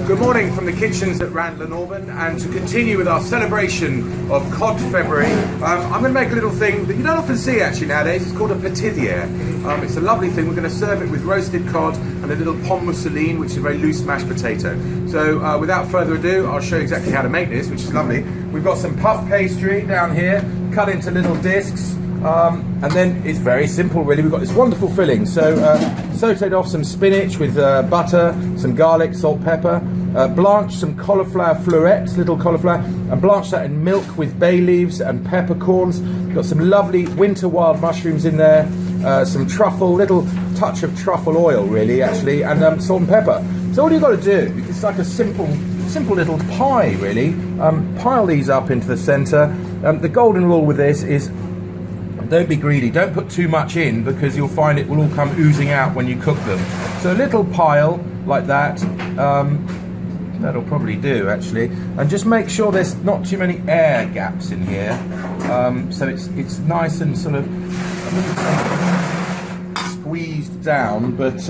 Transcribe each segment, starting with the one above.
Good morning from the kitchens at Randall Aubin, and to continue with our celebration of Cod February, I'm going to make a little thing that you don't often see actually nowadays. It's called a Pithivier. It's a lovely thing. We're going to serve it with roasted cod and a little pomme mousseline, which is a very loose mashed potato. So without further ado, I'll show you exactly how to make this, which is lovely. We've got some puff pastry down here, cut into little discs. And then it's very simple really. We've got this wonderful filling. So sauteed off some spinach with butter, some garlic, salt, pepper, blanched some cauliflower florets, little cauliflower, and blanched that in milk with bay leaves and peppercorns. Got some lovely winter wild mushrooms in there, some truffle, little touch of truffle oil really actually, and salt and pepper. So all you've got to do, it's like a simple little pie really. Pile these up into the centre. The golden rule with this is don't be greedy, don't put too much in because you'll find it will all come oozing out when you cook them. So a little pile like that, that'll probably do actually. And just make sure there's not too many air gaps in here. So it's nice and sort of squeezed down, but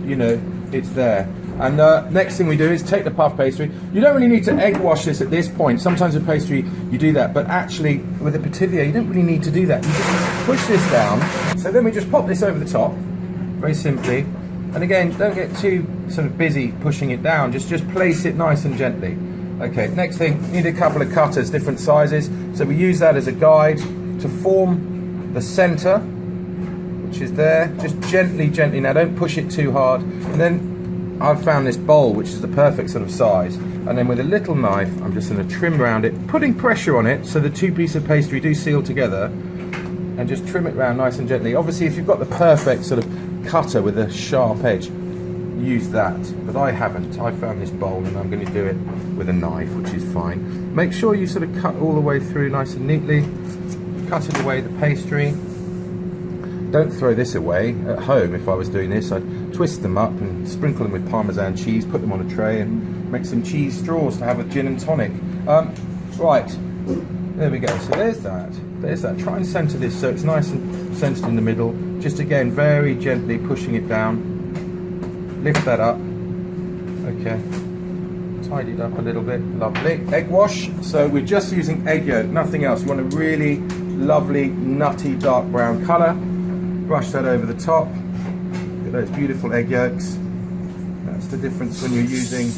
you know, it's there. And next thing we do is take the puff pastry. You don't really need to egg wash this at this point. Sometimes with pastry you do that, but actually with a Pithivier you don't really need to do that. You just push this down. So then we just pop this over the top, very simply. And again, don't get too sort of busy pushing it down. Just place it nice and gently. Okay, next thing, you need a couple of cutters, different sizes. So we use that as a guide to form the center, which is there. Just gently. Now don't push it too hard. And then I've found this bowl which is the perfect sort of size, and then with a little knife I'm just going to trim around it, putting pressure on it so the two pieces of pastry do seal together, and just trim it around nice and gently. Obviously if you've got the perfect sort of cutter with a sharp edge, use that, but I haven't. I found this bowl and I'm going to do it with a knife, which is fine. Make sure you sort of cut all the way through nice and neatly, cutting away the pastry. Don't throw this away. At home, if I was doing this, I'd twist them up and sprinkle them with Parmesan cheese, put them on a tray and make some cheese straws to have a gin and tonic. Right, there we go. So there's that. Try and centre this so it's nice and centred in the middle. Just again, very gently pushing it down. Lift that up. Okay. Tidy it up a little bit. Lovely. Egg wash. So we're just using egg yolk, nothing else. You want a really lovely, nutty, dark brown colour. Brush that over the top. Get those beautiful egg yolks. That's the difference when you're using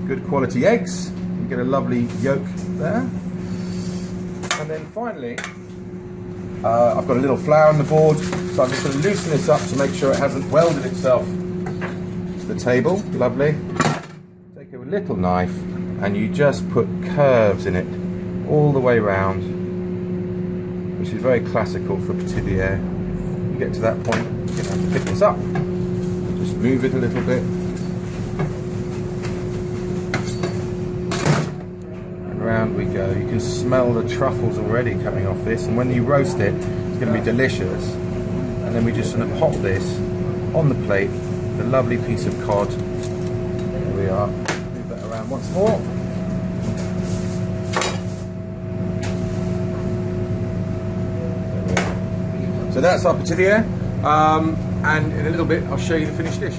good quality eggs. You get a lovely yolk there. And then finally, I've got a little flour on the board, so I'm just going to loosen this up to make sure it hasn't welded itself to the table. Lovely. Take a little knife and you just put curves in it all the way around, which is very classical for Pithivier. You get to that point, you're going to have to pick this up. Just move it a little bit. And around we go. You can smell the truffles already coming off this, and when you roast it, it's going to be delicious. And then we just going to pop this on the plate, the lovely piece of cod. There we are. Move that around once more. So that's our Pithivier, and in a little bit I'll show you the finished dish.